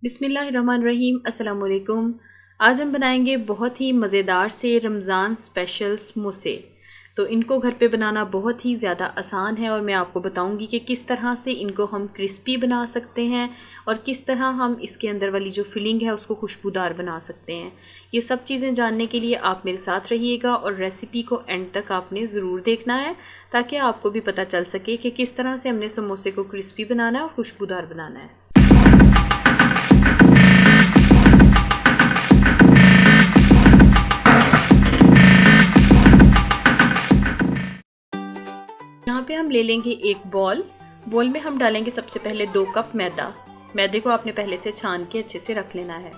बिस्मिल्लाहिर्रहमानिर्रहीम। अस्सलाम वालेकुम। आज हम बनाएंगे बहुत ही मज़ेदार से रमज़ान स्पेशल समोसे। तो इनको घर पे बनाना बहुत ही ज़्यादा आसान है और मैं आपको बताऊंगी कि किस तरह से इनको हम क्रिस्पी बना सकते हैं और किस तरह हम इसके अंदर वाली जो फिलिंग है उसको खुशबूदार बना सकते हैं। ये सब चीज़ें जानने के लिए आप मेरे साथ रहिएगा और रेसिपी को एंड तक आपने ज़रूर देखना है ताकि आपको भी पता चल सके कि किस तरह से हमने समोसे को क्रिस्पी बनाना है और खुशबूदार बनाना है। यहाँ पे हम ले लेंगे एक बॉल में हम डालेंगे सबसे पहले 2 कप मैदे को आपने पहले से छान के अच्छे से रख लेना है।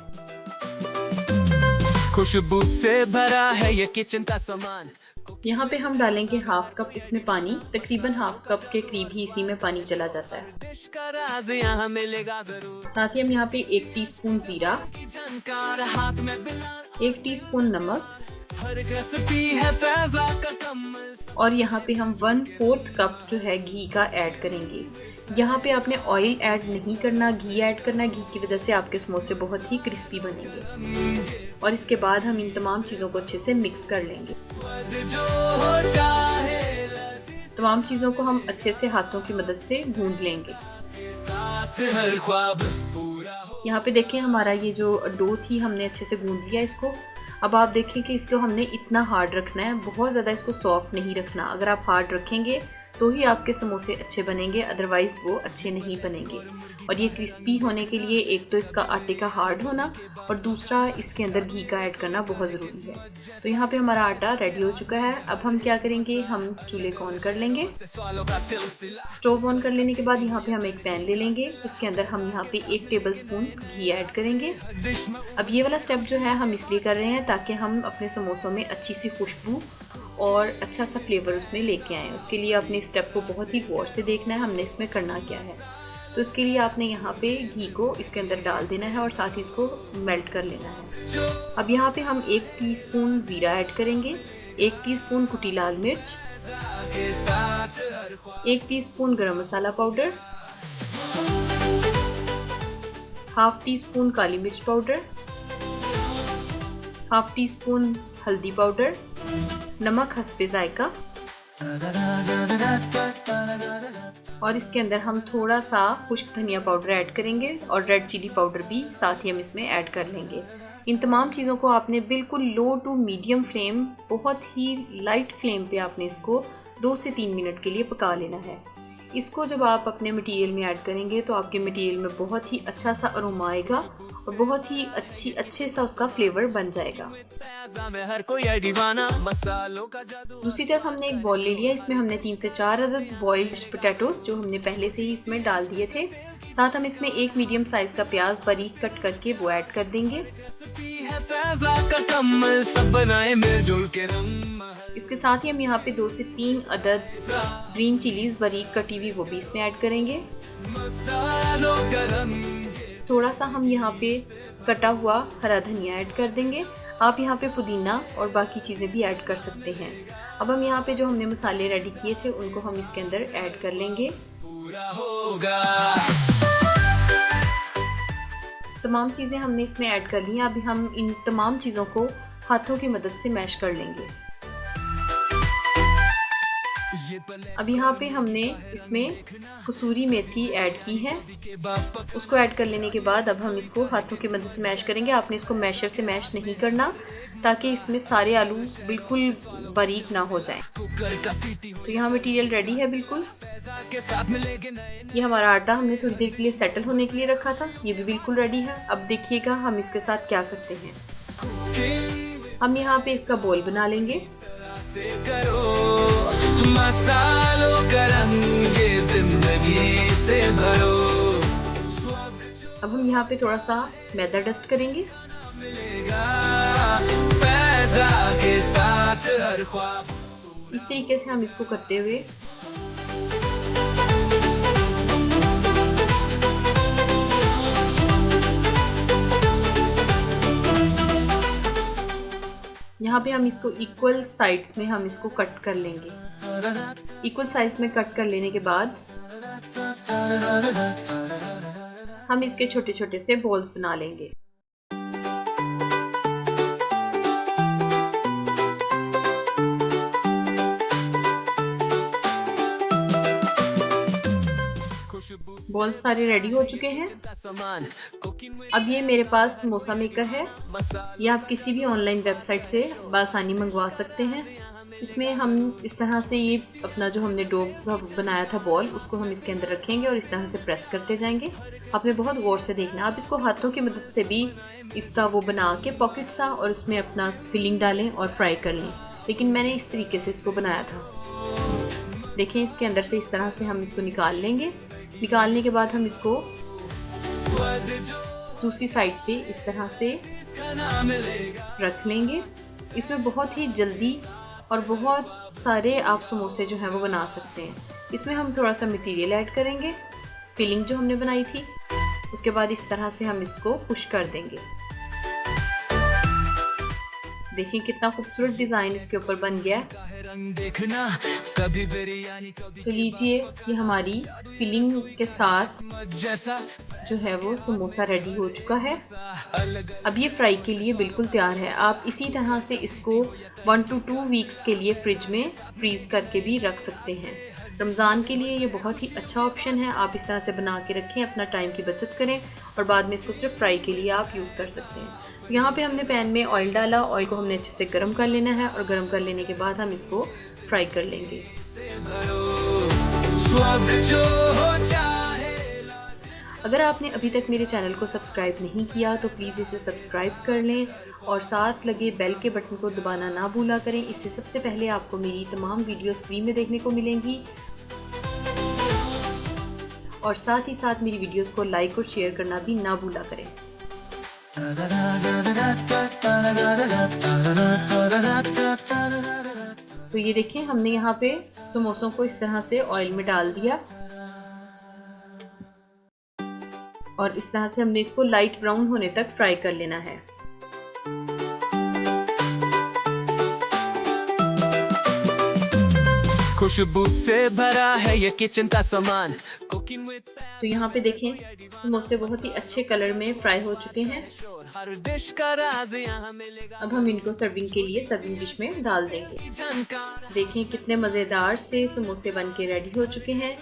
खुशबू से भरा है ये किचन का सामान। यहाँ पे हम डालेंगे हाफ कप इसमें पानी, तकरीबन हाफ कप के करीब ही इसी में पानी चला जाता है। साथ ही हम यहाँ पे 1 टीस्पून जीरा, 1 टीस्पून नमक और यहाँ पे हम 1/4 कप जो है घी का ऐड करेंगे। यहाँ पे आपने ऑयल ऐड नहीं करना, घी ऐड करना। घी की वजह से आपके समोसे बहुत ही क्रिस्पी बनेंगे। और इसके बाद हम इन तमाम चीज़ों को अच्छे से मिक्स कर लेंगे। तमाम चीज़ों को हम अच्छे से हाथों की मदद से गूंद लेंगे। यहाँ पे देखें हमारा ये जो डो थी हमने अच्छे से गूंद लिया इसको। अब आप देखें कि इसको हमने इतना हार्ड रखना है, बहुत ज़्यादा इसको सॉफ्ट नहीं रखना। अगर आप हार्ड रखेंगे तो ही आपके समोसे अच्छे बनेंगे, अदरवाइज़ वो अच्छे नहीं बनेंगे। और ये क्रिस्पी होने के लिए एक तो इसका आटे का हार्ड होना और दूसरा इसके अंदर घी का ऐड करना बहुत ज़रूरी है। तो यहाँ पे हमारा आटा रेडी हो चुका है। अब हम क्या करेंगे, हम चूल्हे को ऑन कर लेंगे। स्टोव ऑन कर लेने के बाद यहाँ पे हम एक पैन ले लेंगे। इसके अंदर हम यहाँ पे 1 टेबल स्पून घी ऐड करेंगे। अब ये वाला स्टेप जो है हम इसलिए कर रहे हैं ताकि हम अपने समोसों में अच्छी सी खुशबू और अच्छा सा फ्लेवर उसमें लेके आएँ। उसके लिए आपने इस स्टेप को बहुत ही गौर से देखना है हमने इसमें करना क्या है। तो इसके लिए आपने यहाँ पे घी को इसके अंदर डाल देना है और साथ ही इसको मेल्ट कर लेना है। अब यहाँ पे हम 1 टीस्पून ज़ीरा ऐड करेंगे, 1 टीस्पून कुटी लाल मिर्च, 1 टीस्पून गरम मसाला पाउडर, हाफ टी स्पून काली मिर्च पाउडर, हाफ टी स्पून हल्दी पाउडर, नमक हस्बे जायका और इसके अंदर हम थोड़ा सा खुश्क धनिया पाउडर ऐड करेंगे और रेड चिली पाउडर भी साथ ही हम इसमें ऐड कर लेंगे। इन तमाम चीज़ों को आपने बिल्कुल लो टू मीडियम फ्लेम, बहुत ही लाइट फ्लेम पे आपने इसको 2 से 3 मिनट के लिए पका लेना है। इसको जब आप अपने मटेरियल में ऐड करेंगे तो आपके मटेरियल में बहुत ही अच्छा सा अरोमा आएगा और बहुत ही अच्छे सा उसका फ्लेवर बन जाएगा। दूसरी तरफ हमने एक बॉल ले लिया, इसमें हमने 3 से 4 अदद बॉइल्ड पोटैटोस जो हमने पहले से ही इसमें डाल दिए थे। साथ हम इसमें 1 मीडियम साइज का प्याज बारीक कट करके वो ऐड कर देंगे। इसके साथ ही हम यहाँ पे 2 से 3 अदद ग्रीन चिलीज बारीक कटी हुई वो भी इसमें ऐड करेंगे। थोड़ा सा हम यहाँ पे कटा हुआ हरा धनिया ऐड कर देंगे। आप यहाँ पे पुदीना और बाकी चीज़ें भी ऐड कर सकते हैं। अब हम यहाँ पे जो हमने मसाले रेडी किए थे उनको हम इसके अंदर ऐड कर लेंगे। तमाम चीज़ें हमने इसमें ऐड कर ली हैं। अभी हम इन तमाम चीज़ों को हाथों की मदद से मैश कर लेंगे। अब यहाँ पे हमने इसमें कसूरी मेथी ऐड की है। उसको ऐड कर लेने के बाद अब हम इसको हाथों की मदद से मैश करेंगे। आपने इसको मैशर से मैश नहीं करना ताकि इसमें सारे आलू बिल्कुल बारीक ना हो जाएं। तो यहाँ मटेरियल रेडी है बिल्कुल। ये हमारा आटा हमने थोड़ी देर के लिए सेटल होने के लिए रखा था, ये भी बिल्कुल रेडी है। अब देखिएगा हम इसके साथ क्या करते हैं। हम यहाँ पे इसका बॉल बना लेंगे। मसालों का रंग ये जिंदगी से भरो। अब हम यहाँ पे थोड़ा सा मैदा डस्ट करेंगे। के साथ हर ख्वाब। इस तरीके से हम इसको करते हुए यहाँ पे हम इसको इक्वल साइड्स में हम इसको कट कर लेंगे। इक्वल साइज में कट कर लेने के बाद हम इसके छोटे छोटे से बॉल्स बना लेंगे। बॉल्स सारे रेडी हो चुके हैं। अब ये मेरे पास समोसा मेकर है, ये आप किसी भी ऑनलाइन वेबसाइट से बआसानी मंगवा सकते हैं। इसमें हम इस तरह से ये अपना जो हमने डो बनाया था बॉल, उसको हम इसके अंदर रखेंगे और इस तरह से प्रेस करते जाएंगे। आपने बहुत गौर से देखना, आप इसको हाथों की मदद से भी इसका वो बना के पॉकेट सा और उसमें अपना फिलिंग डालें और फ्राई कर लें, लेकिन मैंने इस तरीके से इसको बनाया था। देखें, इसके अंदर से इस तरह से हम इसको निकाल लेंगे। निकालने के बाद हम इसको दूसरी साइड पे इस तरह से रख लेंगे। इसमें बहुत ही जल्दी और बहुत सारे आप समोसे जो हैं वो बना सकते हैं। इसमें हम थोड़ा सा मटेरियल ऐड करेंगे, फिलिंग जो हमने बनाई थी, उसके बाद इस तरह से हम इसको पुश कर देंगे। देखिए कितना खूबसूरत डिज़ाइन इसके ऊपर बन गया है। तो लीजिए, ये हमारी फिलिंग के साथ जो है वो समोसा रेडी हो चुका है। अब ये फ्राई के लिए बिल्कुल तैयार है। आप इसी तरह से इसको 1 to 2 वीक्स के लिए फ्रिज में फ्रीज़ करके भी रख सकते हैं। रमज़ान के लिए ये बहुत ही अच्छा ऑप्शन है। आप इस तरह से बना के रखें, अपना टाइम की बचत करें और बाद में इसको सिर्फ फ्राई के लिए आप यूज़ कर सकते हैं। तो यहाँ पे हमने पैन में ऑयल डाला, ऑयल को हमने अच्छे से गर्म कर लेना है और गर्म कर लेने के बाद हम इसको फ्राई कर लेंगे। अगर आपने अभी तक मेरे चैनल को सब्सक्राइब नहीं किया तो प्लीज़ इसे सब्सक्राइब कर लें और साथ लगे बेल के बटन को दबाना ना भूला करें। इससे सबसे पहले आपको मेरी तमाम वीडियोस फ्री में देखने को मिलेंगी और साथ ही साथ मेरी वीडियोस को लाइक और शेयर करना भी ना भूला करें। तो ये देखिए, हमने यहाँ पे समोसों को इस तरह से ऑयल में डाल दिया और इस तरह से हमने इसको लाइट ब्राउन होने तक फ्राई कर लेना है। खुशबू से भरा है ये किचन का सामान। तो यहाँ पे देखें, समोसे बहुत ही अच्छे कलर में फ्राई हो चुके हैं। अब हम इनको सर्विंग के लिए सर्विंग डिश में डाल देंगे। देखें कितने मज़ेदार से समोसे बन के रेडी हो चुके हैं।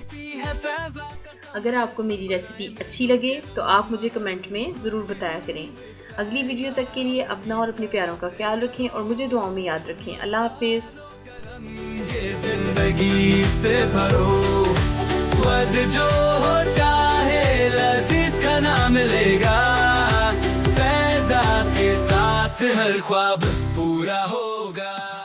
अगर आपको मेरी रेसिपी अच्छी लगे तो आप मुझे कमेंट में ज़रूर बताया करें। अगली वीडियो तक के लिए अपना और अपने प्यारों का ख्याल रखें और मुझे दुआओं में याद रखें। अल्लाह हाफिज़। जिंदगी से भरो, स्वाद जो हो चाहे लजीज खाना मिलेगा। फैज़ा के साथ हर ख्वाब पूरा होगा।